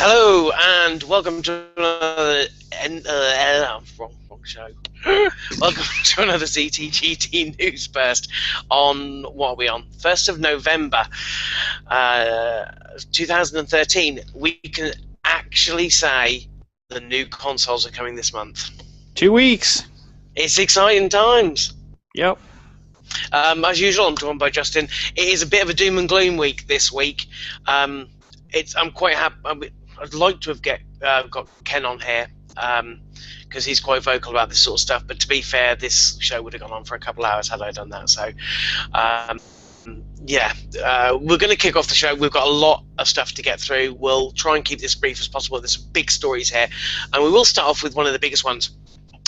Hello and welcome to another wrong show. Welcome to another ZTGD news burst on what are we on? 1st of November, 2013. We can actually say the new consoles are coming this month. 2 weeks. It's exciting times. Yep. As usual, I'm joined by Justin. It is a bit of a doom and gloom week this week. I'm quite happy. I'd like to have got Ken on here because he's quite vocal about this sort of stuff. But to be fair, this show would have gone on for a couple of hours had I done that. So, we're going to kick off the show. We've got a lot of stuff to get through. We'll try and keep this brief as possible. There's some big stories here, and we will start off with one of the biggest ones.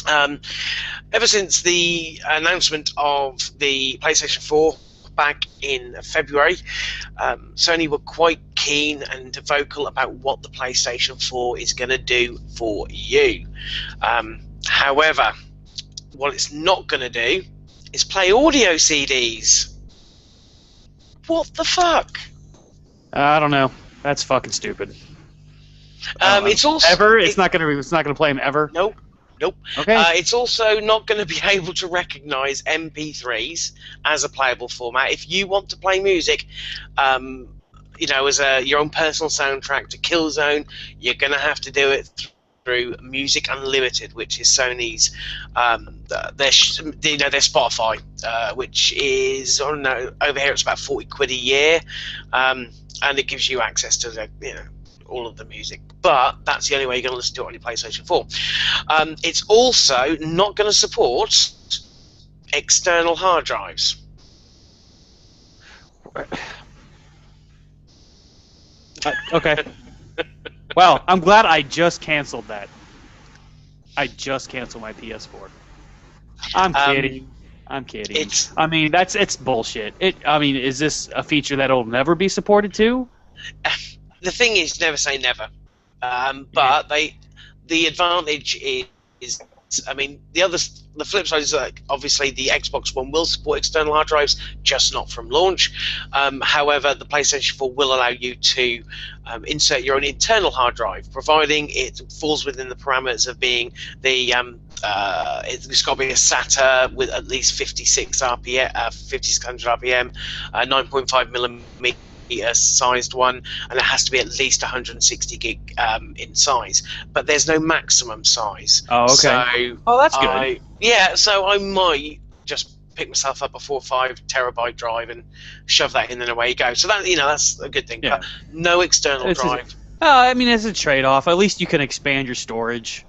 Ever since the announcement of the PlayStation 4 back in February, Sony were quite keen and vocal about what the PlayStation 4 is going to do for you. However, what it's not going to do is play audio CDs. What the fuck? I don't know. That's fucking stupid. It's also it's not gonna play them ever. Nope. Okay. It's also not going to be able to recognise MP3s as a playable format. If you want to play music, as your own personal soundtrack to Killzone, you're going to have to do it through Music Unlimited, which is Sony's their Spotify, which is over here it's about 40 quid a year, and it gives you access to all of the music, but that's the only way you're going to listen to it on your PlayStation 4. It's also not going to support external hard drives. Okay. Well, I'm glad I just canceled that. I just canceled my PS4. I'm kidding. It's bullshit. Is this a feature that'll never be supported too? The thing is, never say never. But the advantage is, the flip side is obviously the Xbox One will support external hard drives, just not from launch. However, the PlayStation 4 will allow you to insert your own internal hard drive, providing it falls within the parameters of being it's got to be a SATA with at least 5600 RPM, 9.5 millimeter sized one, and it has to be at least 160 gig in size, but there's no maximum size. Oh, okay. So that's good. So I might just pick myself up a 4 or 5 terabyte drive and shove that in, and away you go. So that that's a good thing. Yeah. But no external drive. It's a trade-off. At least you can expand your storage.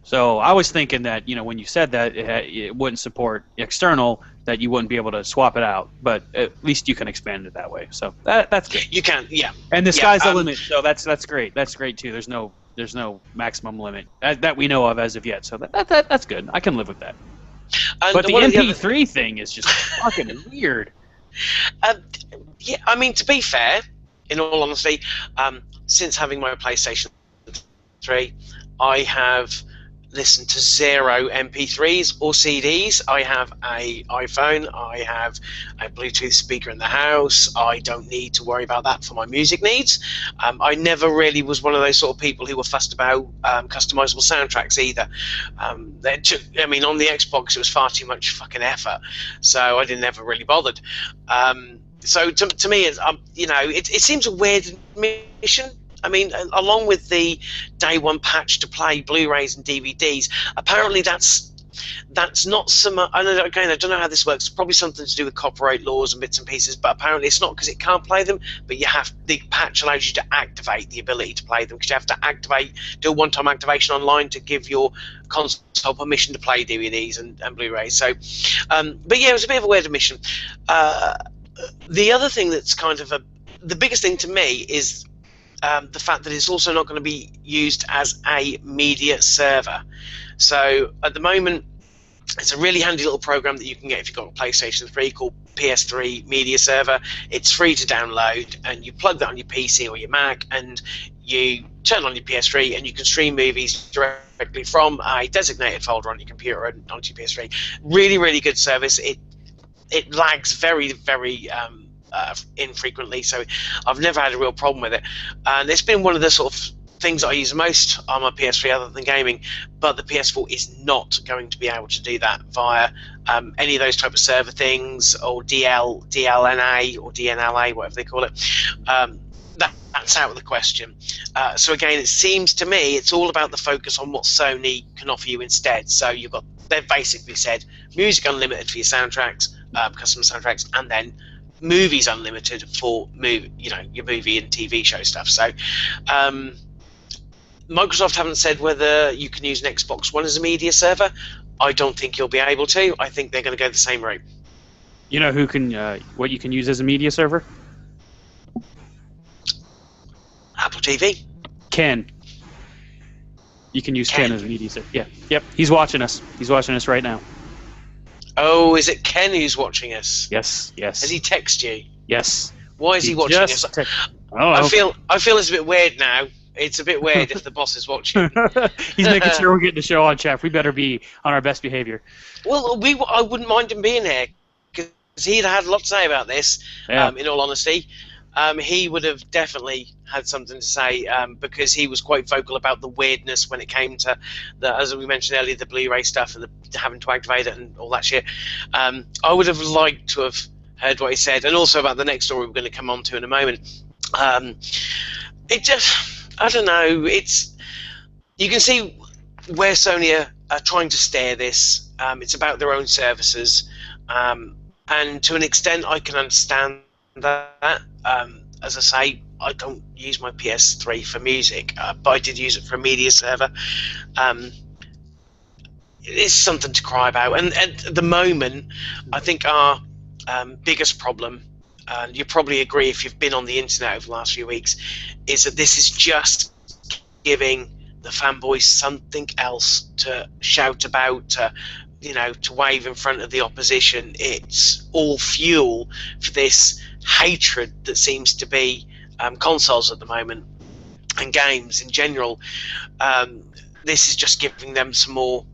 So I was thinking that when you said that it wouldn't support external, that you wouldn't be able to swap it out, but at least you can expand it that way. So that's good. You can, yeah. And the sky's the limit, so that's great. That's great too. There's no maximum limit that we know of as of yet. So that's good. I can live with that. But the MP3 thing is just fucking weird. To be fair, in all honesty, since having my PlayStation 3, I have listened to 0 MP3s or CDs. I have an iPhone. I have a Bluetooth speaker in the house. I don't need to worry about that for my music needs. I never really was one of those sort of people who were fussed about customizable soundtracks either. On the Xbox, it was far too much fucking effort, so I never really bothered. So to me, it seems a weird admission. Along with the day one patch to play Blu-rays and DVDs, apparently that's not so much. I don't know how this works. It's probably something to do with copyright laws and bits and pieces, but apparently it's not because it can't play them. But the patch allows you to activate the ability to play them, because you have to do a one-time activation online to give your console permission to play DVDs and Blu-rays. So, it was a bit of a weird admission. The other thing that's the biggest thing to me is the fact that it's also not going to be used as a media server. So at the moment, it's a really handy little program that you can get if you've got a PlayStation 3 called PS3 Media Server. It's free to download, and you plug that on your PC or your Mac, and you turn on your PS3, and you can stream movies directly from a designated folder on your computer and onto your PS3. Really, really good service. It lags very, very infrequently, so I've never had a real problem with it. And it's been one of the sort of things that I use most on my PS3 other than gaming, but the PS4 is not going to be able to do that via any of those type of server things, or DLNA or DNLA, whatever they call it. That's out of the question. So again, it seems to me it's all about the focus on what Sony can offer you instead. So they've basically said music unlimited for your soundtracks, custom soundtracks, and then movies unlimited for your movie and TV show stuff. So Microsoft haven't said whether you can use an Xbox One as a media server. I don't think you'll be able to. I think they're going to go the same route. You know who can what you can use as a media server? Apple TV. Ken. You can use Ken as a media server. Yeah. Yep. He's watching us. He's watching us right now. Oh, is it Ken who's watching us? Yes. Yes. Has he texted you? Yes. Why is he watching us? I feel it's a bit weird now. It's a bit weird if the boss is watching. He's making sure we're getting the show on, Chef. We better be on our best behavior. Well, I wouldn't mind him being here, because he'd had a lot to say about this. Yeah. In all honesty, he would have definitely had something to say, because he was quite vocal about the weirdness when it came to as we mentioned earlier, the Blu-ray stuff and having to activate it and all that shit. I would have liked to have heard what he said, and also about the next story we're going to come on to in a moment. It just, I don't know. You can see where Sony are trying to steer this. It's about their own services, and to an extent, I can understand that. As I say, I don't use my PS3 for music, but I did use it for a media server. It is something to cry about, and at the moment, I think our biggest problem, and you probably agree if you've been on the internet over the last few weeks, is that this is just giving the fanboys something else to shout about, to wave in front of the opposition. It's all fuel for this hatred that seems to be consoles at the moment, and games in general. This is just giving them some more,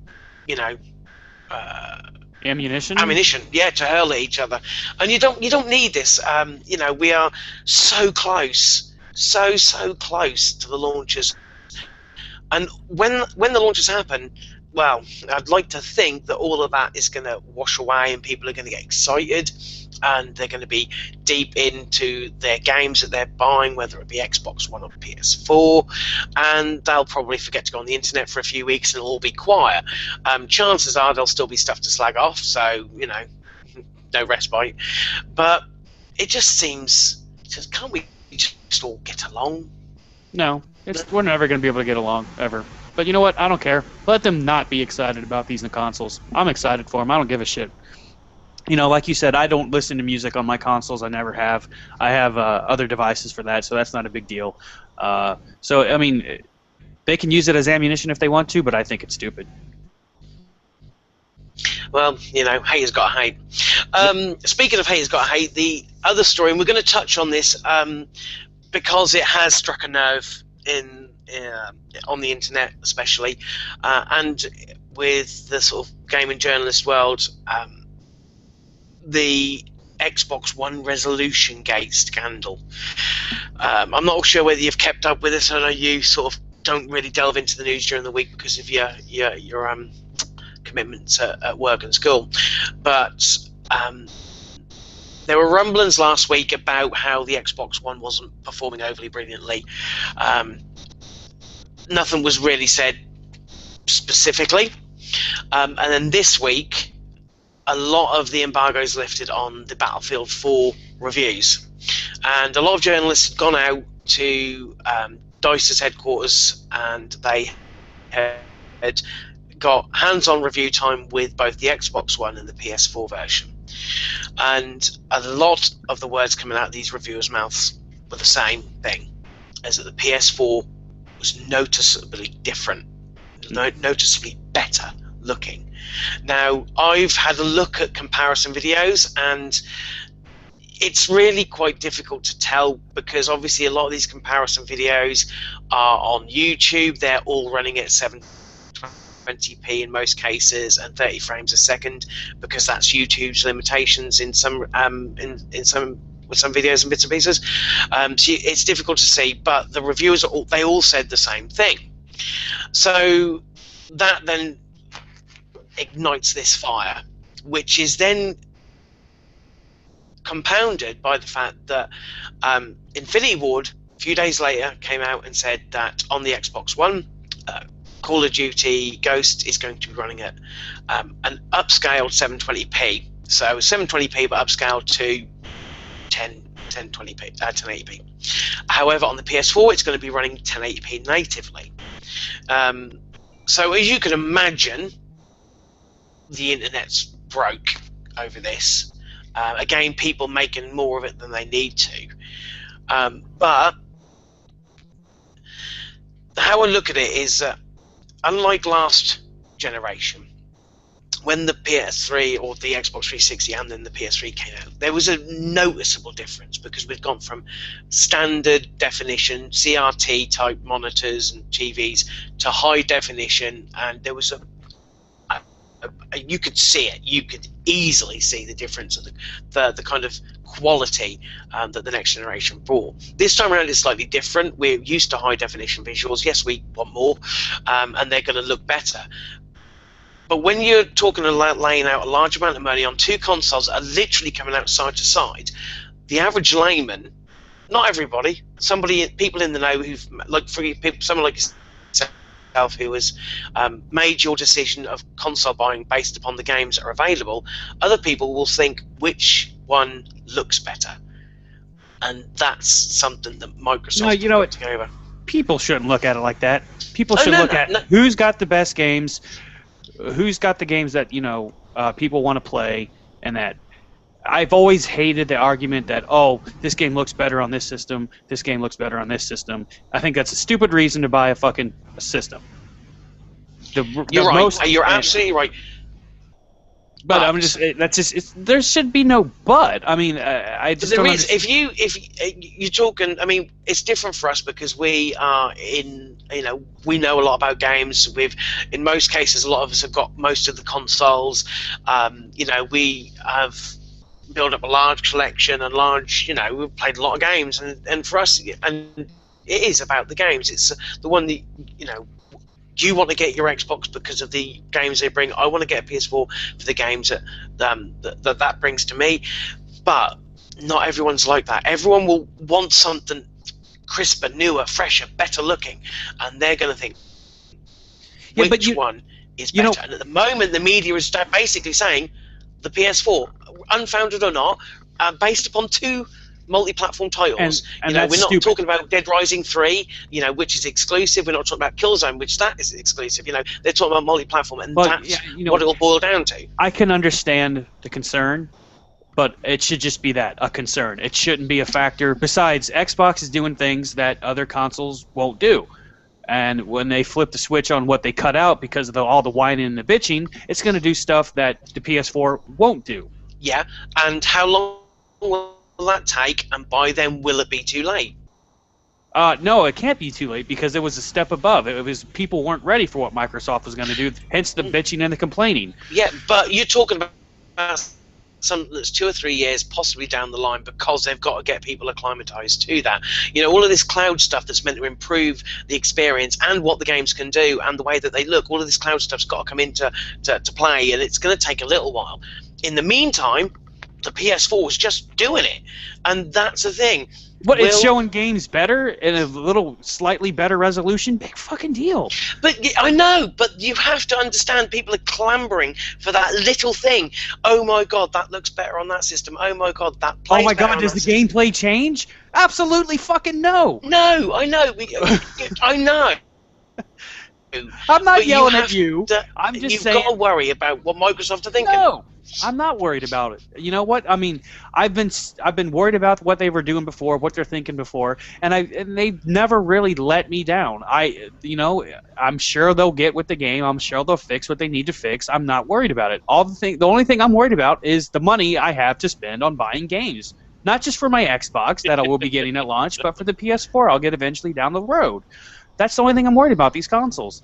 ammunition, yeah, to hurl at each other. And you don't need this. We are so close to the launches, and when the launches happen, well, I'd like to think that all of that is going to wash away, and people are going to get excited, and they're going to be deep into their games that they're buying, whether it be Xbox One or PS4, and they'll probably forget to go on the internet for a few weeks and it'll all be quiet. Chances are there'll still be stuff to slag off, so, no respite. But it just seems, can't we just all get along? No, we're never going to be able to get along, ever. But you know what? I don't care. Let them not be excited about these new consoles. I'm excited for them. I don't give a shit. Like you said, I don't listen to music on my consoles. I never have. I have other devices for that, so that's not a big deal. They can use it as ammunition if they want to, but I think it's stupid. Well, haters got to hate. Speaking of haters got to hate, the other story, and we're going to touch on this because it has struck a nerve on the internet especially, and with the sort of gaming journalist world, the Xbox One resolution gate scandal. I'm not sure whether you've kept up with this. I know you sort of don't really delve into the news during the week because of your commitments at work and school, but there were rumblings last week about how the Xbox One wasn't performing overly brilliantly. Nothing was really said specifically, and then this week a lot of the embargoes lifted on the Battlefield 4 reviews, and a lot of journalists had gone out to DICE's headquarters, and they had got hands-on review time with both the Xbox One and the PS4 version, and a lot of the words coming out of these reviewers' mouths were the same thing, as that the PS4 was noticeably different, noticeably better looking. Now, I've had a look at comparison videos, and it's really quite difficult to tell, because obviously a lot of these comparison videos are on YouTube. They're all running at 720p in most cases and 30 frames a second, because that's YouTube's limitations in some with some videos and bits and pieces. So it's difficult to see, but the reviewers they all said the same thing. So that then ignites this fire, which is then compounded by the fact that Infinity Ward a few days later came out and said that on the Xbox One, Call of Duty Ghost is going to be running at an upscaled 720p. So 720p but upscaled to 1080p. However, on the PS4 it's going to be running 1080p natively. So as you can imagine, the internet's broke over this. Again, people making more of it than they need to. But how I look at it is that, unlike last generation, when the PS3 or the Xbox 360 and then the PS3 came out, there was a noticeable difference because we'd gone from standard definition CRT type monitors and TVs to high definition, and there was you could see it. You could easily see the difference of the kind of quality that the next generation brought. This time around it's slightly different. We're used to high definition visuals. Yes, we want more, and they're going to look better. But when you're talking about laying out a large amount of money on two consoles that are literally coming out side to side, the average layman, not everybody, people in the know who've, like for people, someone like yourself who has made your decision of console buying based upon the games that are available, other people will think which one looks better, and that's something that Microsoft is putting over. People shouldn't look at it like that. People should look at who's got the best games, who's got the games that people want to play, and that. I've always hated the argument that, oh, this game looks better on this system, this game looks better on this system. I think that's a stupid reason to buy a fucking system. You're right. You're absolutely right. But I'm just there should be no but. I mean, I just don't understand. If you're talking, I mean, it's different for us because we are we know a lot about games. In most cases, a lot of us have got most of the consoles. We have build up a large collection and we've played a lot of games, and for us, and it is about the games. It's the one that do you want to get your Xbox because of the games they bring? I want to get a PS4 for the games that brings to me. But not everyone's like that. Everyone will want something crisper, newer, fresher, better looking, and they're going to think which one is better. And at the moment, the media is basically saying the PS4, unfounded or not, based upon two multi-platform titles. And we're not talking about Dead Rising 3, which is exclusive. We're not talking about Killzone, which that is exclusive. They're talking about multi-platform, and that's what it will boil down to. I can understand the concern, but it should just be a concern. It shouldn't be a factor. Besides, Xbox is doing things that other consoles won't do. And when they flip the switch on what they cut out because of all the whining and the bitching, it's going to do stuff that the PS4 won't do. Yeah, and how long will that take, and by then will it be too late? No, it can't be too late because it was a step above. It was people weren't ready for what Microsoft was going to do, hence the bitching and the complaining. Yeah, but you're talking about something that's 2 or 3 years possibly down the line because they've got to get people acclimatized to that. All of this cloud stuff that's meant to improve the experience and what the games can do and the way that they look, all of this cloud stuff's got to come into to play, and it's going to take a little while. In the meantime, the PS4 is just doing it, and that's the thing. But it's showing games better in a little slightly better resolution. Big fucking deal. But I know, but you have to understand people are clambering for that little thing. Oh my god, that looks better on that system. Oh my god, that plays better. Oh my god, does the gameplay change? Absolutely fucking no. No, I know. I know. I'm not yelling at you. I'm just saying. You've got to worry about what Microsoft are thinking. No, I'm not worried about it. You know what? I mean, I've been worried about what they were doing before, what they're thinking before, and they've never really let me down. I'm sure they'll get with the game. I'm sure they'll fix what they need to fix. I'm not worried about it. The only thing I'm worried about is the money I have to spend on buying games. Not just for my Xbox that I will be getting at launch, but for the PS4 I'll get eventually down the road. That's the only thing I'm worried about, these consoles.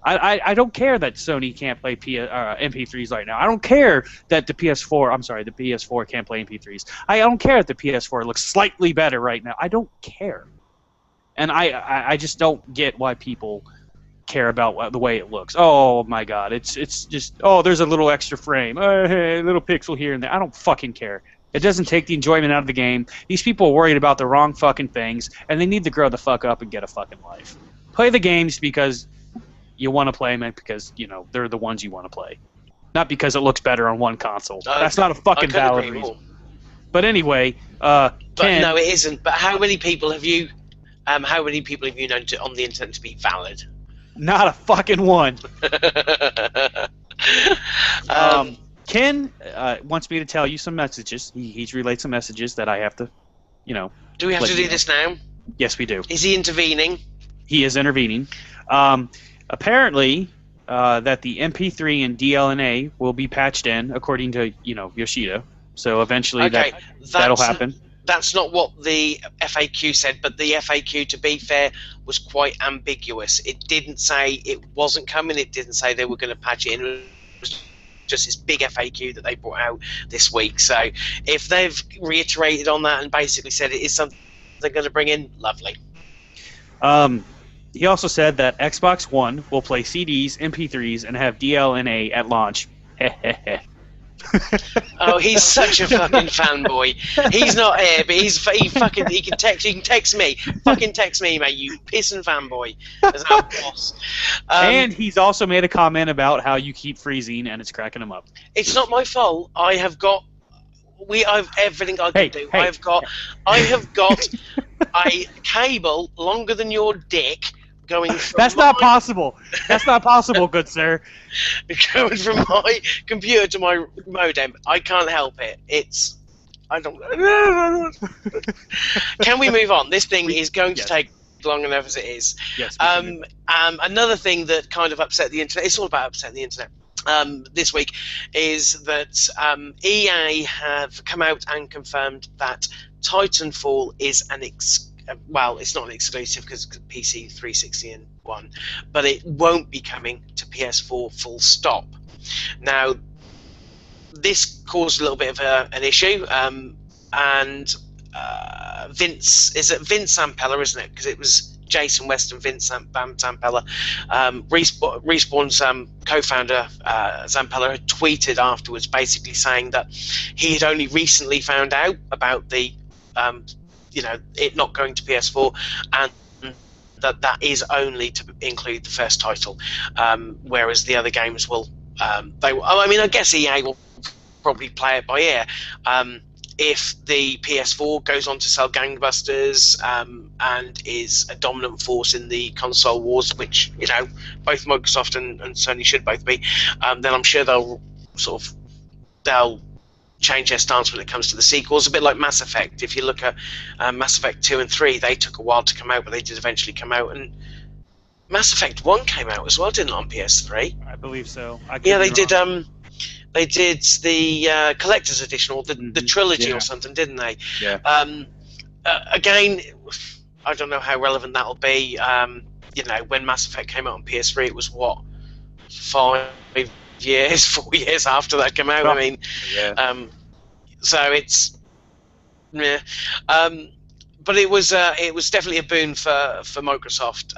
I don't care that Sony can't play MP3s right now. I don't care that the PS4 can't play MP3s. I don't care that the PS4 looks slightly better right now. I don't care. And I just don't get why people care about the way it looks. Oh my god, it's just, oh, there's a little extra frame, a little pixel here and there. I don't fucking care. It doesn't take the enjoyment out of the game. These people are worried about the wrong fucking things, and they need to grow the fuck up and get a fucking life. Play the games because you want to play them, and because, you know, they're the ones you want to play, not because it looks better on one console. That's not a fucking valid reason. More. But anyway, but no, it isn't. But how many people have you known on the internet to be valid? Not a fucking one. Ken wants me to tell you some messages. He's relayed some messages that I have to, you know. Do we have to do this now? Yes, we do. Is he intervening? He is intervening. Apparently, that the MP3 and DLNA will be patched in, according to, you know, Yoshida. So eventually that'll happen. That's not what the FAQ said, but the FAQ, to be fair, was quite ambiguous. It didn't say it wasn't coming. It didn't say they were going to patch it in. It was just this big FAQ that they brought out this week. So if they've reiterated on that and basically said it is something they're going to bring in, lovely. He also said that Xbox One will play CDs, MP3s, and have DLNA at launch. Oh, he's such a fucking fanboy. He's not here, but he can text me. Fucking text me, mate, you pissing fanboy. As our boss. And he's also made a comment about how you keep freezing and it's cracking him up. It's not my fault. I've everything I can do. Hey. I have got a cable longer than your dick going from That's not possible. That's not possible, good sir. Going from my computer to my modem. I can't help it. I don't. Can we move on? This thing is going to take long enough as it is. Yes. Another thing that kind of upset the internet. It's all about upsetting the internet. This week is that EA have come out and confirmed that Titanfall is well, it's not an exclusive because PC 360 and 1, but it won't be coming to PS4 full stop. Now, this caused a little bit of an issue, and Vince Zampella, isn't it? Because it was Jason West and Vince Zampella. Respawn's co-founder Zampella had tweeted afterwards, basically saying that he had only recently found out about the it not going to PS4, and that is only to include the first title, whereas the other games will. I guess EA will probably play it by ear. If the PS4 goes on to sell gangbusters and is a dominant force in the console wars, which both Microsoft and Sony should both be, then I'm sure they'll change their stance when it comes to the sequels. A bit like Mass Effect. If you look at Mass Effect 2 and 3, they took a while to come out, but they did eventually come out. And Mass Effect 1 came out as well, didn't it, on PS3? I believe so. They did. They did the collector's edition or the trilogy or something, didn't they? Yeah. Again, I don't know how relevant that'll be. When Mass Effect came out on PS3, it was what, 4 years after that came out. I mean, so it's but it was definitely a boon for Microsoft.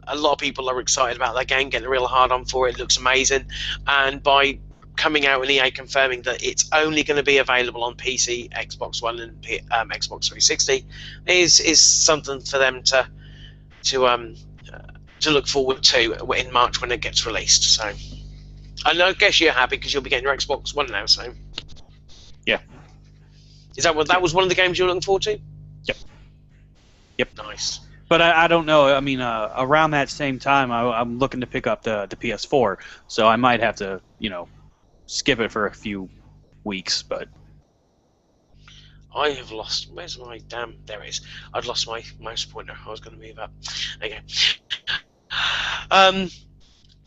A lot of people are excited about that game, getting a real hard on for it. It looks amazing, and by coming out with EA confirming that it's only going to be available on PC, Xbox One, and Xbox 360 is something for them to look forward to in March when it gets released. So. And I guess you're happy because you'll be getting your Xbox One now, so... Yeah. Is that was one of the games you were looking forward to? Yep. Nice. But I don't know. I mean, around that same time, I'm looking to pick up the PS4, so I might have to, skip it for a few weeks, but... I have lost... Where's my damn... There it is. I've lost my mouse pointer. I was going to move up. Okay.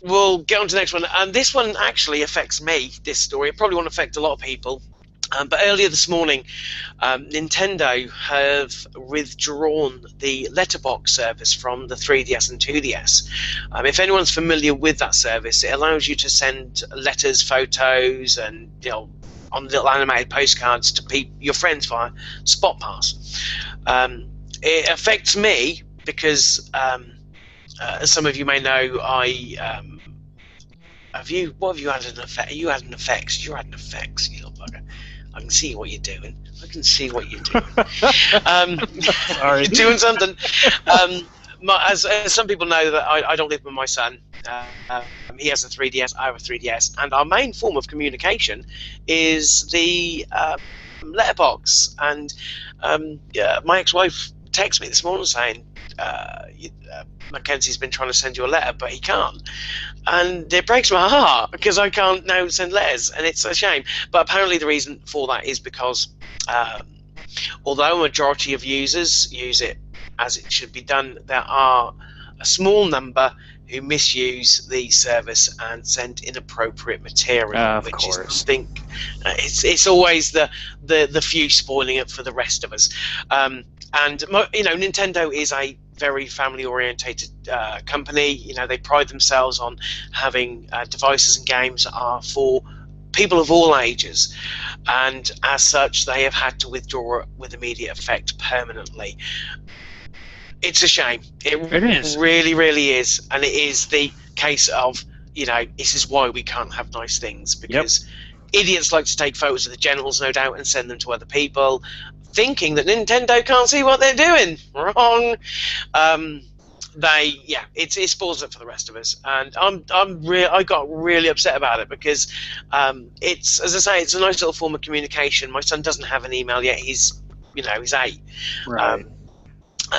We'll get on to the next one. And this one actually affects me, this story. It probably won't affect a lot of people. But earlier this morning, Nintendo have withdrawn the letterbox service from the 3DS and 2DS. If anyone's familiar with that service, it allows you to send letters, photos, and on little animated postcards to your friends via Spot Pass. It affects me because, as some of you may know, what have you had an effect? You had an effects. You had an effects, you little bugger. I can see what you're doing. I can see what you're doing. Sorry. You're doing something. As some people know, that I don't live with my son. He has a 3DS, I have a 3DS, and our main form of communication is the letterbox. And my ex-wife texted me this morning saying, Mackenzie's been trying to send you a letter, but he can't. And it breaks my heart because I can't now send letters, and it's a shame. But apparently the reason for that is because although a majority of users use it as it should be done, there are a small number who misuse the service and send inappropriate material, of course. Is, I think, it's always the few spoiling it for the rest of us. And Nintendo is a very family-orientated company. They pride themselves on having devices and games that are for people of all ages, and as such, they have had to withdraw it with immediate effect permanently. It's a shame. It is. Really, really is, and it is the case of this is why we can't have nice things, because idiots like to take photos of the genitals, no doubt, and send them to other people, thinking that Nintendo can't see what they're doing. Wrong. It spoils it for the rest of us, and I got really upset about it because it's, as I say, it's a nice little form of communication. My son doesn't have an email yet. He's 8, right,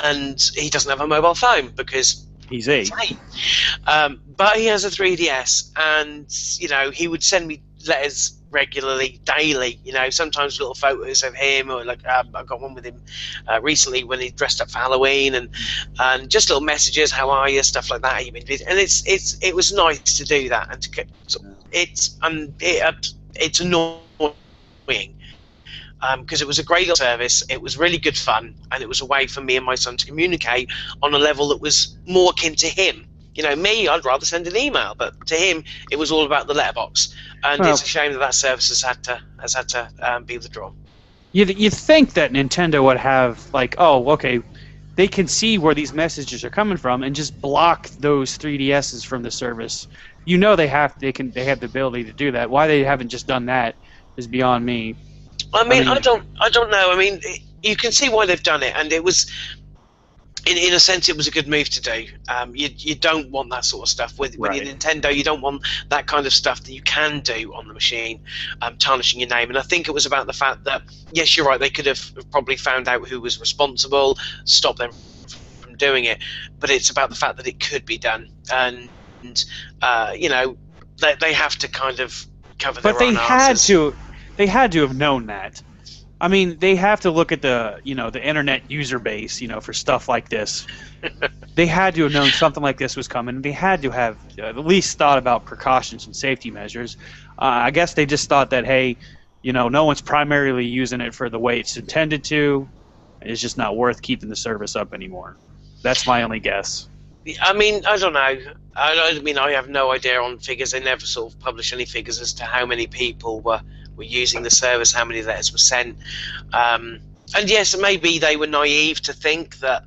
and he doesn't have a mobile phone because he's 8. But he has a 3DS, and he would send me letters regularly, daily. Sometimes little photos of him, or like I got one with him recently when he dressed up for Halloween, and just little messages, how are you, stuff like that. And it was nice to do that, and to get it's annoying because it was a great little service. It was really good fun, and it was a way for me and my son to communicate on a level that was more akin to him. Me, I'd rather send an email, but to him, it was all about the letterbox, and it's a shame that service has had to be withdrawn. You think that Nintendo would have they can see where these messages are coming from and just block those 3DSs from the service. They have the ability to do that. Why they haven't just done that is beyond me. I don't know. You can see why they've done it, and it was. In a sense, it was a good move to do. You don't want that sort of stuff with your Nintendo. You don't want that kind of stuff that you can do on the machine, tarnishing your name. And I think it was about the fact that, yes, you're right, they could have probably found out who was responsible, stopped them from doing it. But it's about the fact that it could be done, and they have to kind of cover their own asses. They had to have known that. They have to look at the internet user base, for stuff like this. They had to have known something like this was coming. They had to have at least thought about precautions and safety measures. I guess they just thought that, hey, no one's primarily using it for the way it's intended to. It's just not worth keeping the service up anymore. That's my only guess. I don't know. I have no idea on figures. They never sort of publish any figures as to how many people were using the service, how many letters were sent. And yes, maybe they were naive to think that,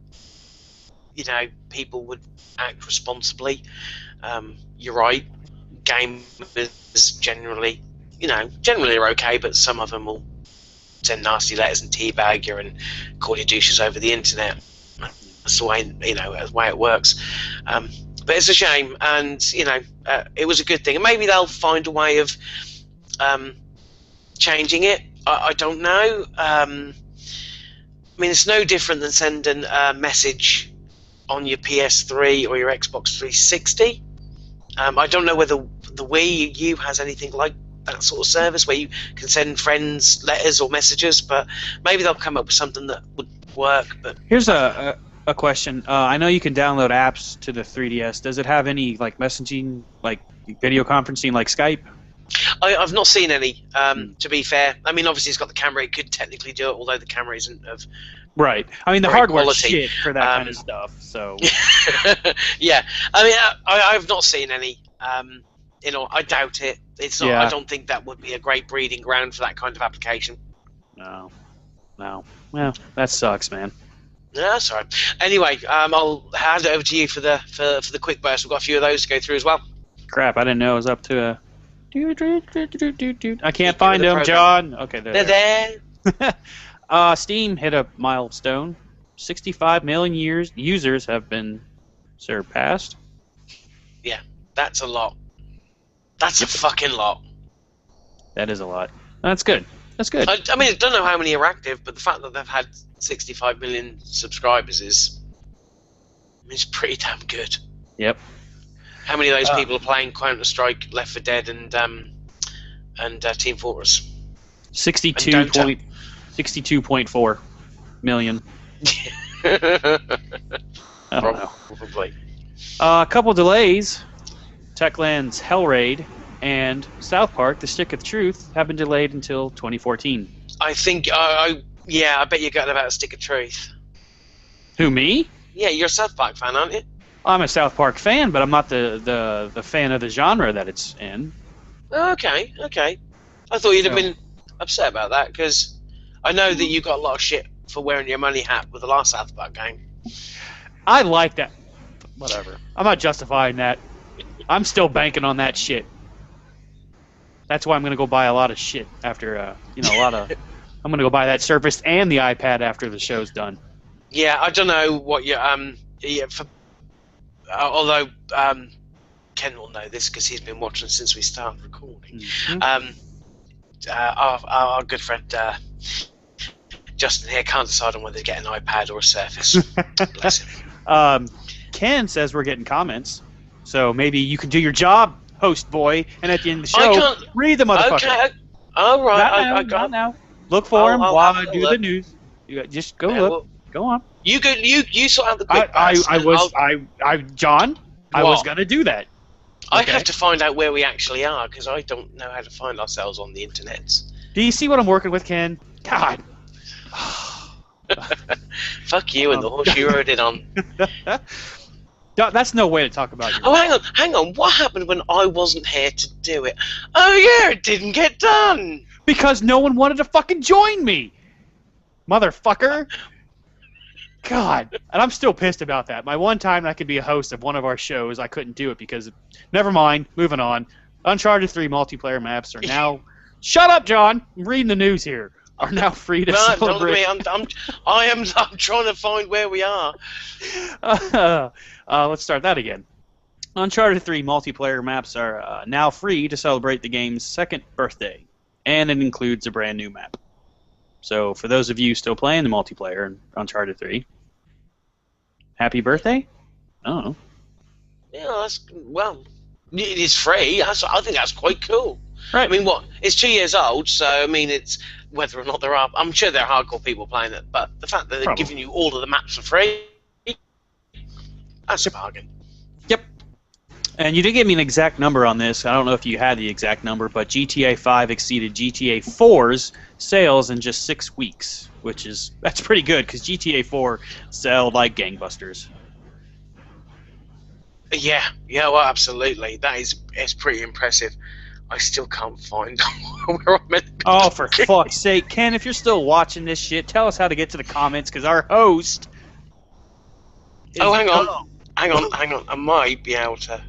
people would act responsibly. You're right. Gamers generally are okay, but some of them will send nasty letters and teabag you and call you douches over the internet. That's the way, the way it works. But it's a shame, and it was a good thing, and maybe they'll find a way of changing it. I don't know. It's no different than sending a message on your PS3 or your Xbox 360. I don't know whether the Wii U has anything like that sort of service where you can send friends letters or messages, but maybe they'll come up with something that would work. But here's a question. I know you can download apps to the 3DS. Does it have any messaging, video conferencing like Skype? I've not seen any. To be fair, I mean, obviously it's got the camera. It could technically do it, although the camera isn't of right. I mean, the great hardware's quality. shit for that kind of stuff. So yeah, I mean, I've not seen any. You know, I doubt it. It's not. Yeah. I don't think that would be a great breeding ground for that kind of application. no. Well, that sucks, man. Yeah, that's all right. Anyway, I'll hand it over to you for the quick burst. We've got a few of those to go through as well. Crap, I didn't know it was up to a. I can't find them, John. Okay, They're there. Steam hit a milestone. 65 million users have been surpassed. Yeah, that's a lot. That's a fucking lot. That is a lot. That's good. That's good. I mean, I don't know how many are active, but the fact that they've had 65 million subscribers is pretty damn good. Yep. How many of those people are playing Counter-Strike, Left 4 Dead, and Team Fortress? 62.4 million. Probably. A couple delays. Techland's Hellraid and South Park: The Stick of Truth have been delayed until 2014. I think, I bet you're getting about a Stick of Truth. Who, me? Yeah, you're a South Park fan, aren't you? I'm a South Park fan, but I'm not the fan of the genre that it's in. Okay. I thought you'd have been upset about that, because I know that you got a lot of shit for wearing your money hat with the last South Park game. I like that. Whatever. I'm not justifying that. I'm still banking on that shit. That's why I'm going to go buy a lot of shit after, I'm going to go buy that Surface and the iPad after the show's done. Yeah, I don't know what you although Ken will know this because he's been watching since we started recording. Mm-hmm. Our good friend Justin here can't decide on whether to get an iPad or a Surface. Bless him. Ken says we're getting comments, so maybe you can do your job, host boy, and at the end of the show, read the motherfucker. Okay, all right. I got now. Look for him while I do the news. Just go look. Well, go on. You sort out the quick pass. John, I was gonna do that. I have to find out where we actually are because I don't know how to find ourselves on the internet. Do you see what I'm working with, Ken? God. Fuck you and the horse you rode it on. That's no way to talk about you. Oh, hang on. What happened when I wasn't here to do it? Oh, yeah, it didn't get done. Because no one wanted to fucking join me. Motherfucker. God. And I'm still pissed about that. My one time I could be a host of one of our shows, I couldn't do it because... Never mind. Moving on. Uncharted 3 multiplayer maps are now... Shut up, John. I'm reading the news here. Are now free to celebrate. I'm trying to find where we are. Let's start that again. Uncharted 3 multiplayer maps are now free to celebrate the game's second birthday, and it includes a brand new map. So for those of you still playing the multiplayer in Uncharted 3, happy birthday? I don't know. Yeah, it is free. I think that's quite cool. Right. I mean, it's 2 years old, so I mean, it's whether or not I'm sure there are hardcore people playing it, but the fact that they're giving you all of the maps for free, that's a bargain. Yep. And you didn't give me an exact number on this. I don't know if you had the exact number, but GTA 5 exceeded GTA 4's sales in just 6 weeks, that's pretty good because GTA 4 sold like gangbusters. Yeah, well, absolutely. It's pretty impressive. I still can't find where I'm meant to be. Oh, for fuck's sake. Ken, if you're still watching this shit, tell us how to get to the comments, because our host... hang on. I might be able to...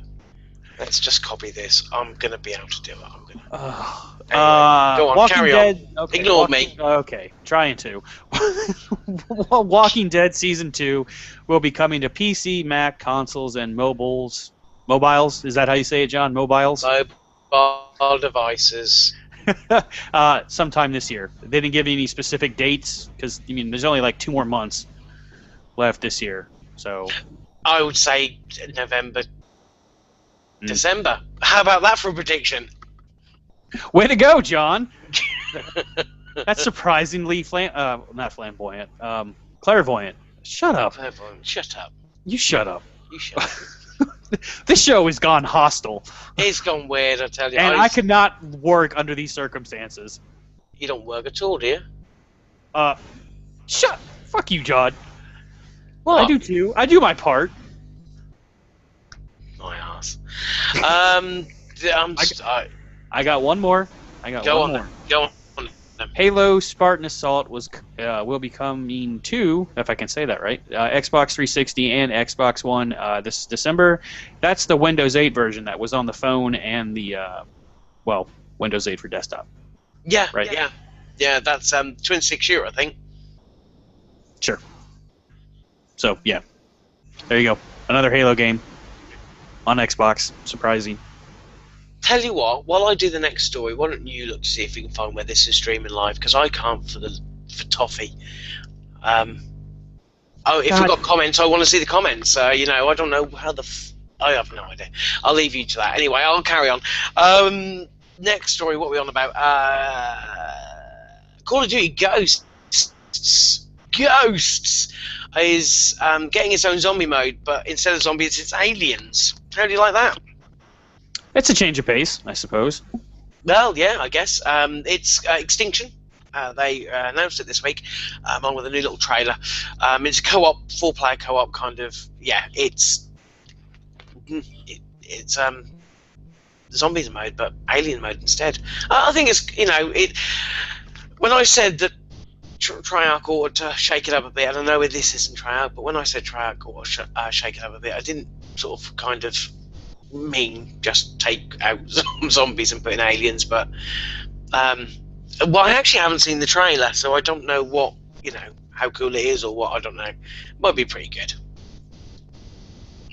Let's just copy this. I'm going to be able to do it. Go on, carry on. Okay, Ignore me. Okay, trying to. Walking Dead Season 2 will be coming to PC, Mac, consoles, and mobiles. Mobiles? Is that how you say it, John? Mobiles? Mobile devices. Sometime this year. They didn't give any specific dates because there's only like 2 more months left this year. So I would say November, December. How about that for a prediction? Way to go, John. That's surprisingly not flamboyant. Clairvoyant. Shut up. Clairvoyant. Shut up. You shut up. You shut up. This show has gone hostile. It's gone weird, I tell you. And I could not work under these circumstances. You don't work at all, do you? Fuck you, John. What? I do too. I do my part. My ass. I got one more. Go on. Halo Spartan Assault will be coming to, if I can say that right, Xbox 360 and Xbox One this December. That's the Windows 8 version that was on the phone and the Windows 8 for desktop. Yeah, right. Yeah. That's Twin 6 year, I think. Sure. So yeah, there you go. Another Halo game on Xbox. Surprising. Tell you what, while I do the next story, why don't you look to see if you can find where this is streaming live? Because I can't for Toffee. If we've got comments, I want to see the comments. I don't know how I have no idea. I'll leave you to that. Anyway, I'll carry on. Next story, what are we on about? Call of Duty Ghosts is getting its own zombie mode, but instead of zombies, it's aliens. How do you like that? It's a change of pace, I suppose. Well, yeah, I guess. It's Extinction. They announced it this week, along with a new little trailer. It's a co-op, 4-player co-op kind of. Yeah, it's zombies mode, but alien mode instead. I think it's when I said that Treyarch ought to shake it up a bit, I don't know if this isn't Treyarch, but when I said Treyarch ought to shake it up a bit, I didn't sort of kind of mean just take out zombies and put in aliens, but I actually haven't seen the trailer, so I don't know what how cool it is or what. I don't know. Might be pretty good.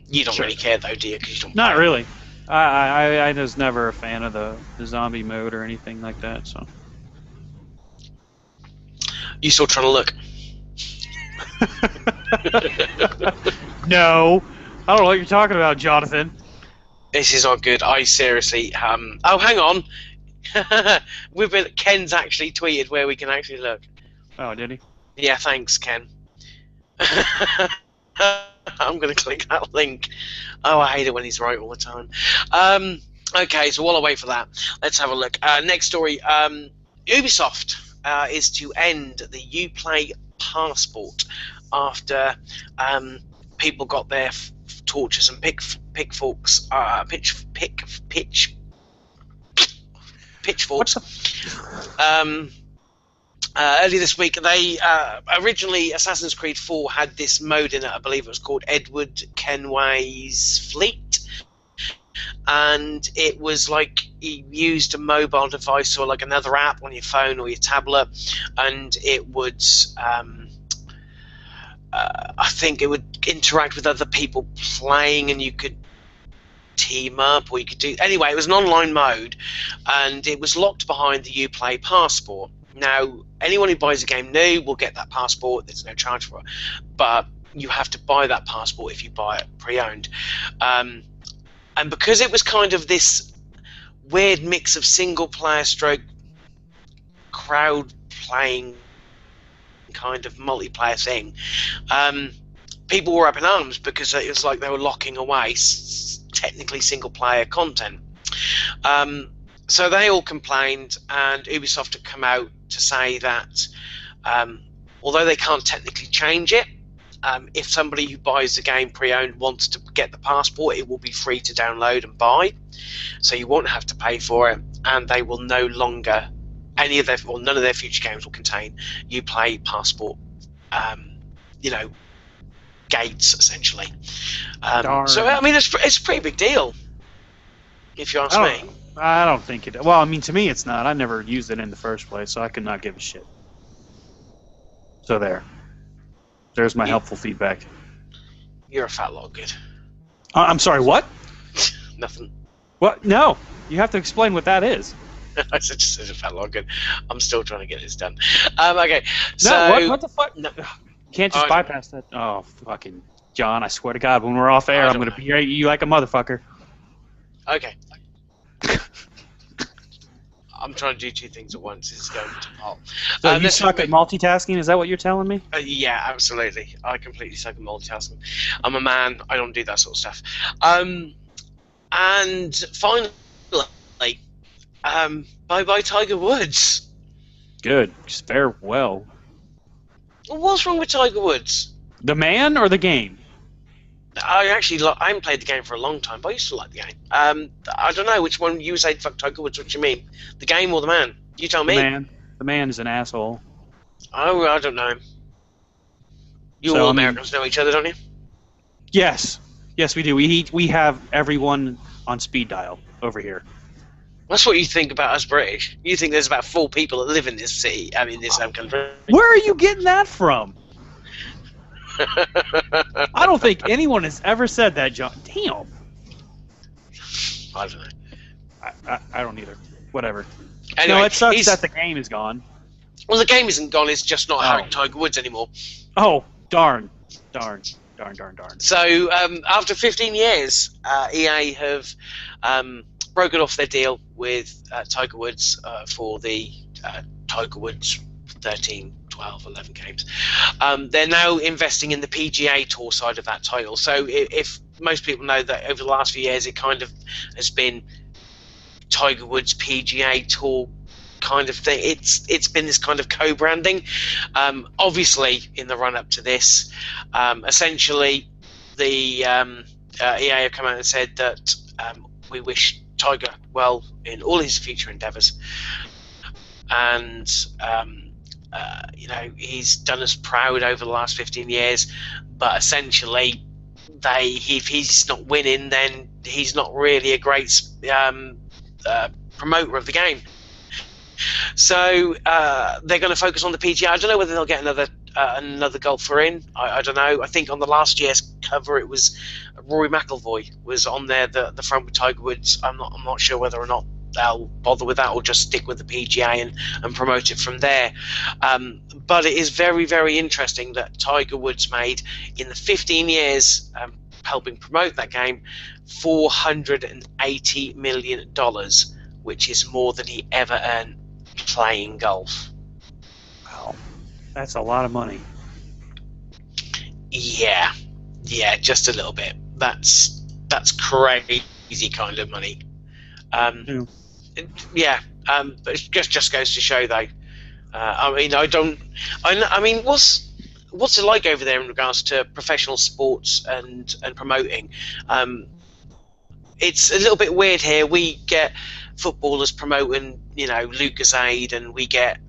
You don't really care though, do you? Because you don't. Not really. I was never a fan of the zombie mode or anything like that. So. You still trying to look? No, I don't know what you're talking about, Jonathan. This is not good. I seriously. Oh, hang on. Ken's actually tweeted where we can actually look. Oh, did he? Yeah, thanks, Ken. I'm going to click that link. Oh, I hate it when he's right all the time. Okay, so while I wait for that, let's have a look. Next story. Ubisoft is to end the Uplay passport after people got their torches and pitchforks. Earlier this week, they originally Assassin's Creed 4 had this mode in it. I believe it was called Edward Kenway's Fleet, and it was like you used a mobile device or like another app on your phone or your tablet, and it would I think it would interact with other people playing, and you could team up, or you could do anyway. It was an online mode, and it was locked behind the Uplay passport. Now, anyone who buys a game new will get that passport. There's no charge for it, but you have to buy that passport if you buy it pre-owned. And because it was kind of this weird mix of single-player stroke crowd-playing kind of multiplayer thing, people were up in arms because it was like they were locking away technically single-player content. So they all complained, and Ubisoft had come out to say that although they can't technically change it, if somebody who buys the game pre-owned wants to get the passport, it will be free to download and buy, so you won't have to pay for it, and they will no longer none of their future games will contain Uplay passport gates essentially. So I mean, it's a pretty big deal if you ask me. I don't think it. Well, I mean, to me, it's not. I never used it in the first place, so I could not give a shit. So there's my helpful feedback. You're a fat lot good. I'm sorry. What? Nothing. What? No. You have to explain what that is. I just said a fat lot good. I'm still trying to get this done. Okay. So no. What the fuck? No. You can't just bypass that. Oh, fucking John! I swear to God, when we're off air, I'm gonna berate you like a motherfucker. Okay. I'm trying to do two things at once. It's going to pot. So you suck at multitasking? Is that what you're telling me? Yeah, absolutely. I completely suck at multitasking. I'm a man. I don't do that sort of stuff. And finally, bye-bye Tiger Woods. Good. Just farewell. What's wrong with Tiger Woods? The man or the game? I haven't played the game for a long time, but I used to like the game. I don't know which one you say fuck Tiger Woods. What do you mean? The game or the man? You tell me. The man is an asshole. Oh, I don't know. You all Americans know each other, don't you? Yes. Yes, we do. We have everyone on speed dial over here. That's what you think about us British. You think there's about 4 people that live in this city, this country. Where are you getting that from? I don't think anyone has ever said that, John. Damn. I don't know. I don't either. Whatever. Anyway, no, it sucks that the game is gone. Well, the game isn't gone. It's just not having Tiger Woods anymore. Oh, darn. So, after 15 years, EA have broken off their deal with Tiger Woods for the Tiger Woods 13, 12, 11 games. They're now investing in the PGA Tour side of that title. So if most people know that over the last few years it kind of has been Tiger Woods PGA Tour kind of thing. It's been this kind of co-branding. Obviously, in the run-up to this, essentially the EA have come out and said that we wish Tiger well in all his future endeavours, and he's done us proud over the last 15 years, but essentially if he's not winning, then he's not really a great promoter of the game. So they're going to focus on the PGA. I don't know whether they'll get another golfer in. I don't know. I think on the last year's cover it was Rory McIlroy was on there, the front with Tiger Woods. I'm not sure whether or not they'll bother with that or just stick with the PGA and promote it from there. But it is very, very interesting that Tiger Woods made, in the 15 years helping promote that game, $480 million, which is more than he ever earned playing golf. Wow, that's a lot of money. Yeah, just a little bit. That's crazy kind of money. But it just goes to show, though. What's it like over there in regards to professional sports and promoting? It's a little bit weird here. We get footballers promoting, Lucozade, and we get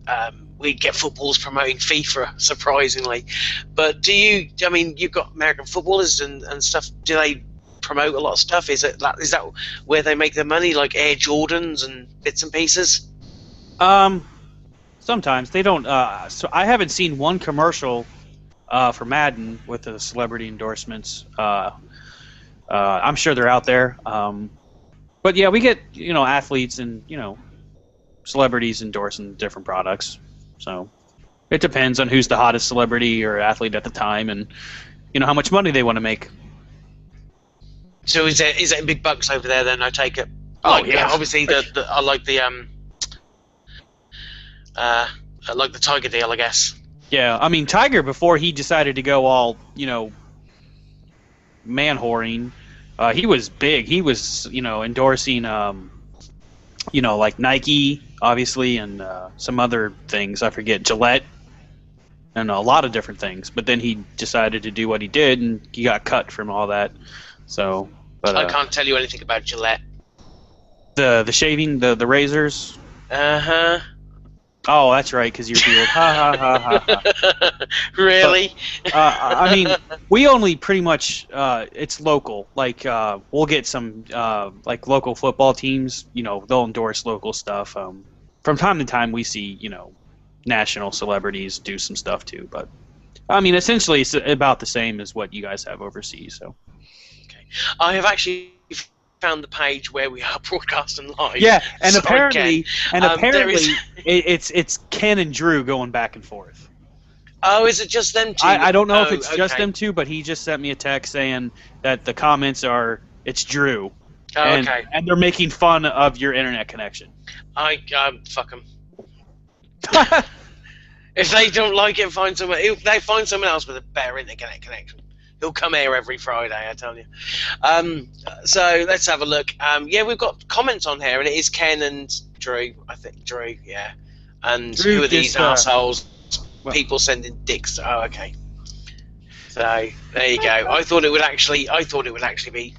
footballers promoting FIFA, surprisingly. But you've got American footballers and stuff. Do they promote a lot of stuff? Is that where they make their money, like Air Jordans and bits and pieces? Sometimes they don't. So I haven't seen one commercial for Madden with the celebrity endorsements. I'm sure they're out there. But yeah, we get athletes and celebrities endorsing different products. So it depends on who's the hottest celebrity or athlete at the time, and how much money they want to make. So is it big bucks over there then? I take it. Yeah. Obviously, I like the Tiger deal, I guess. Yeah, I mean Tiger, before he decided to go all man whoring, he was big. He was endorsing like Nike, obviously, and some other things. I forget, Gillette, and a lot of different things. But then he decided to do what he did, and he got cut from all that. So, but I can't tell you anything about Gillette. The shaving, the razors. Uh-huh. Oh, that's right, because your beard. Ha ha ha ha. Really? But, we only pretty much it's local. Like we'll get some like local football teams. They'll endorse local stuff. From time to time, we see national celebrities do some stuff too. But essentially, it's about the same as what you guys have overseas. So. Okay. I have actually found the page where we are broadcasting live. Yeah, and so apparently it's Ken and Drew going back and forth. Oh, is it just them two? I don't know if it's just them two, but he just sent me a text saying that the comments are it's Drew. Oh, and they're making fun of your internet connection. Fuck them. If they don't like it, find someone. If they find someone else with a better internet connection, he'll come here every Friday. I tell you. So let's have a look. Yeah, we've got comments on here, and it is Ken and Drew. I think Drew. Yeah. And Drew who are these assholes? Well, people sending dicks. Oh, okay. So there you go. I thought it would actually be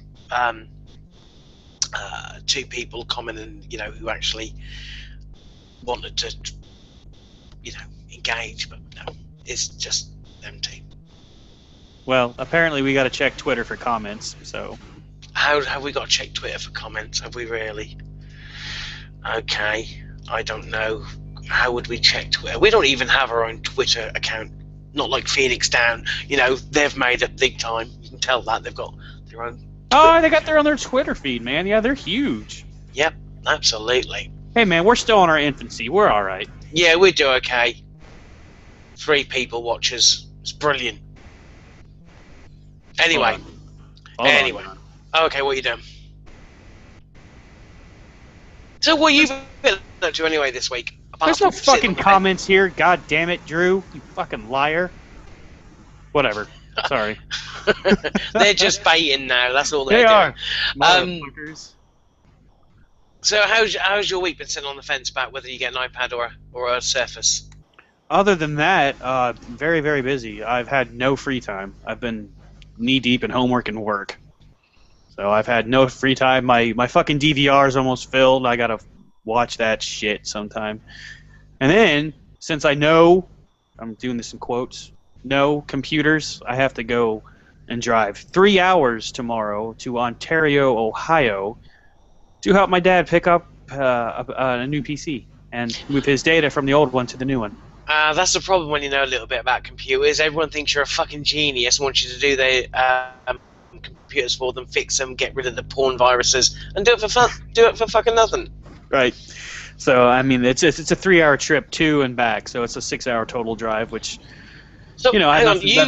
two people commenting, who actually wanted to, engage, but no, it's just them two. Well, apparently we got to check Twitter for comments. So how have we got to check Twitter for comments? Have we really? Okay, I don't know. How would we check Twitter? We don't even have our own Twitter account. Not like Phoenix Down. They've made it big time. You can tell that they've got their own. Oh, they got their own Twitter feed, man. Yeah, they're huge. Yep, absolutely. Hey, man, we're still in our infancy. We're all right. Yeah, we do okay. 3 people watchers. It's brilliant. Anyway. Hold on. Okay, what are you doing? So what have you been up to anyway this week? There's no fucking comments here. God damn it, Drew. You fucking liar. Whatever. Sorry. They're just baiting now. That's all they are. Motherfuckers. So how's your week been sitting on the fence about whether you get an iPad or a Surface? Other than that, very, very busy. I've had no free time. I've been knee-deep in homework and work. So I've had no free time. My fucking DVR is almost filled. I gotta watch that shit sometime. And then, since I know, I'm doing this in quotes, no computers, I have to go and drive 3 hours tomorrow to Ontario, Ohio, to help my dad pick up a new PC and move his data from the old one to the new one. That's the problem when you know a little bit about computers. Everyone thinks you're a fucking genius and wants you to do their computers for them, fix them, get rid of the porn viruses, and do it for fun. Do it for fucking nothing. Right. So, I mean, it's a 3-hour trip to and back, so it's a 6-hour total drive, which, so, hang on, you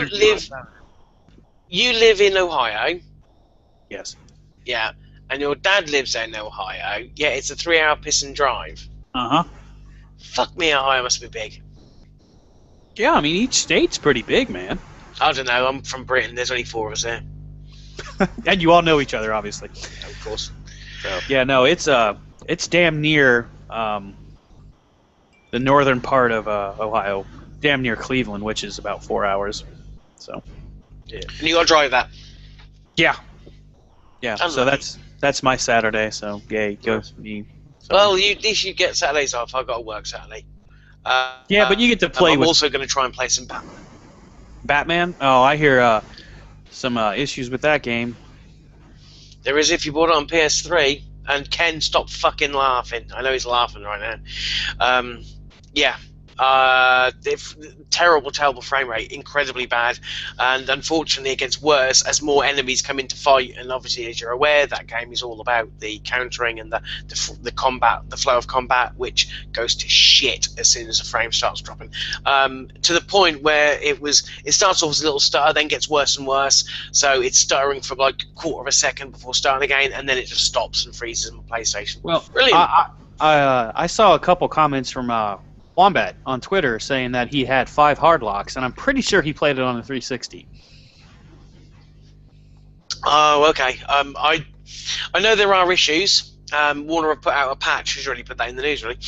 live in Ohio? Yes. Yeah. And your dad lives in Ohio, yeah, it's a 3-hour piss and drive. Uh-huh. Fuck me, Ohio must be big. Yeah, I mean, each state's pretty big, man. I don't know, I'm from Britain, there's only 4 of us there. And you all know each other, obviously. Of course. So, yeah, no, it's damn near the northern part of Ohio, damn near Cleveland, which is about 4 hours. So. Yeah. And you got to drive that? Yeah. Yeah, so that's my Saturday, so yay, go me. So. Well, at least you get Saturdays off. I've got to work Saturday. Yeah, but you get to play I'm with... also going to try and play some Batman. Batman? Oh, I hear some issues with that game. There is if you bought it on PS3. And Ken, stop fucking laughing. I know he's laughing right now. Yeah. Terrible frame rate, incredibly bad, and unfortunately it gets worse as more enemies come into fight. And obviously, as you're aware, that game is all about the countering and the combat, the flow of combat, which goes to shit as soon as the frame starts dropping. To the point where it starts off as a little stutter, then gets worse and worse. So it's stuttering for like a quarter of a second before starting again, and then it just stops and freezes on PlayStation. Well, brilliant. I saw a couple comments from Wombat on Twitter saying that he had 5 hard locks, and I'm pretty sure he played it on the 360. Oh, okay. I know there are issues. Warner have put out a patch. Who's already put that in the news, really?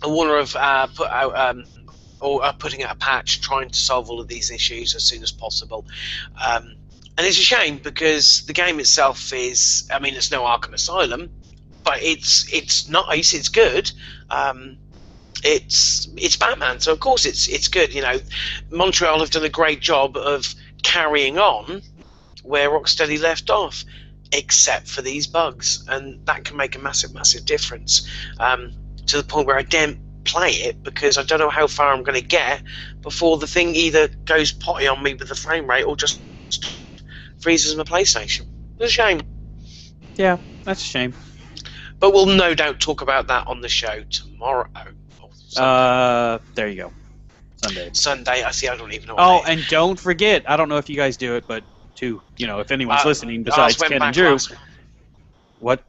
Warner have put out or are putting out a patch trying to solve all of these issues as soon as possible. And it's a shame because the game itself is, I mean, it's no Arkham Asylum, but it's nice. It's good. It's Batman, so of course it's good. Montreal have done a great job of carrying on where Rocksteady left off, except for these bugs, and that can make a massive difference. To the point where I didn't play it because I don't know how far I'm going to get before the thing either goes potty on me with the frame rate or just freezes my PlayStation. It's a shame. Yeah, that's a shame. But we'll no doubt talk about that on the show tomorrow. There you go. Sunday. I see. I don't even know. Oh, and don't forget. I don't know if you guys do it, but if anyone's listening besides Ken and Drew. What?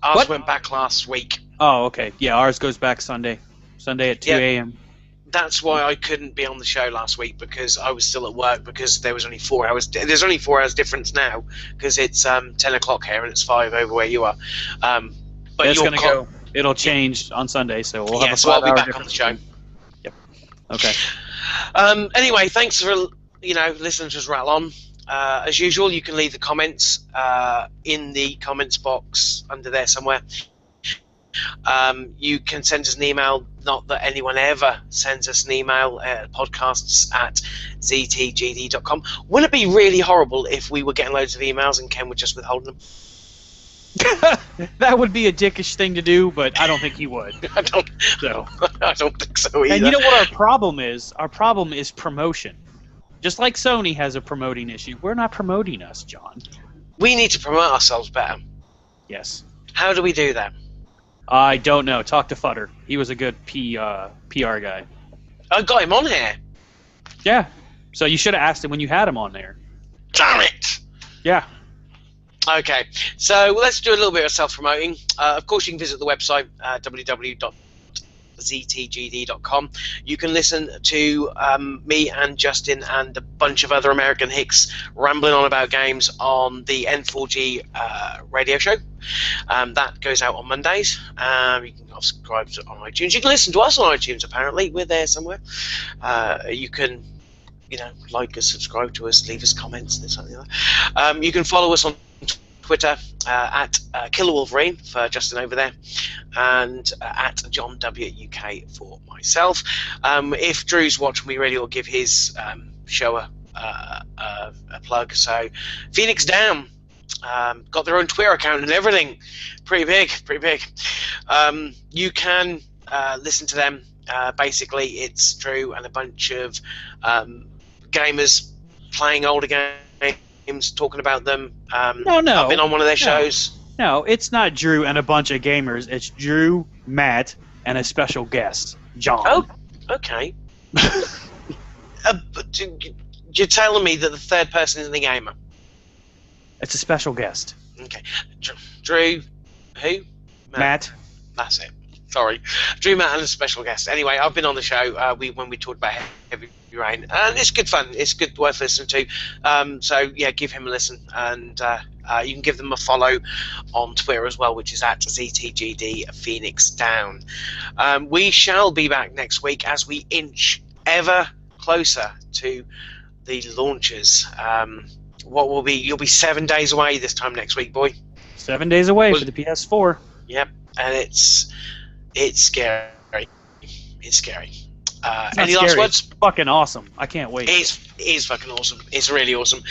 Ours went back last week. Oh, okay. Yeah, ours goes back Sunday at 2 a.m. That's why I couldn't be on the show last week, because I was still at work, because there was only 4 hours. There's only 4 hours difference now, because it's 10 o'clock here and it's 5 over where you are. But it's going to go. It'll change on Sunday, so we'll have a 5 so I'll be hour back difference. on the show. Yep. Okay. Anyway, thanks for listening to us rattle on. As usual, you can leave the comments in the comments box under there somewhere. You can send us an email. Not that anyone ever sends us an email at podcasts@ztgd.com. Wouldn't it be really horrible if we were getting loads of emails and Ken would just withhold them? That would be a dickish thing to do, but I don't think he would. I don't think so either. And you know what our problem is? Our problem is promotion. Just like Sony has a promoting issue, we're not promoting us, John. We need to promote ourselves better. Yes. How do we do that? I don't know. Talk to Futter. He was a good PR guy. I got him on here. Yeah. So you should have asked him when you had him on there. Damn it! Yeah. Okay, so let's do a little bit of self-promoting. Of course, you can visit the website, www.ztgd.com. You can listen to me and Justin and a bunch of other American hicks rambling on about games on the N4G radio show. That goes out on Mondays. You can subscribe to on iTunes. You can listen to us on iTunes, apparently. We're there somewhere. You can like us, subscribe to us, leave us comments, and something like that. You can follow us on Twitter at Killer Wolverine for Justin over there, and at John W UK for myself. If Drew's watching, we really will give his show a plug. So Phoenix Down got their own Twitter account and everything, pretty big. You can listen to them. Basically, it's Drew and a bunch of gamers playing older games, talking about them. No. I've been on one of their shows. No, it's not Drew and a bunch of gamers. It's Drew, Matt, and a special guest, John. Oh, okay. But you're telling me that the third person isn't a gamer? It's a special guest. Okay. Drew, who? Matt. That's it. Sorry. Drew, Matt, and a special guest. Anyway, I've been on the show when we talked about Heavy Rain, and it's good fun. It's good, worth listening to. So, yeah, give him a listen, and you can give them a follow on Twitter as well, which is at ZTGD Phoenix Down. We shall be back next week as we inch ever closer to the launches. What will be? You'll be 7 days away this time next week, boy. 7 days away for the PS4. Yep, and it's scary. It's scary. Any last words? It's fucking awesome. I can't wait. It is fucking awesome. It's really awesome.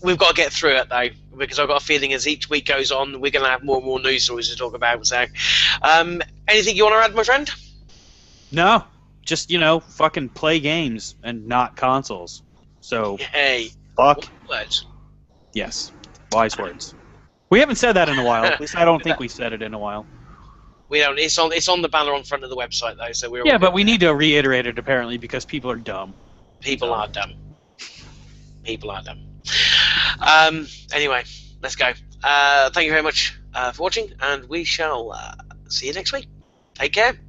We've got to get through it, though, because I've got a feeling as each week goes on, we're going to have more and more news stories to talk about. So, anything you want to add, my friend? No. Just, fucking play games and not consoles. So, hey, fuck. Words. Yes. Wise words. We haven't said that in a while. At least I don't think we said it in a while. We don't. It's on the banner on front of the website, though. So we're. Yeah, but we need to reiterate it, apparently, because people are dumb. People are dumb. People are dumb. Anyway, let's go. Thank you very much for watching, and we shall see you next week. Take care.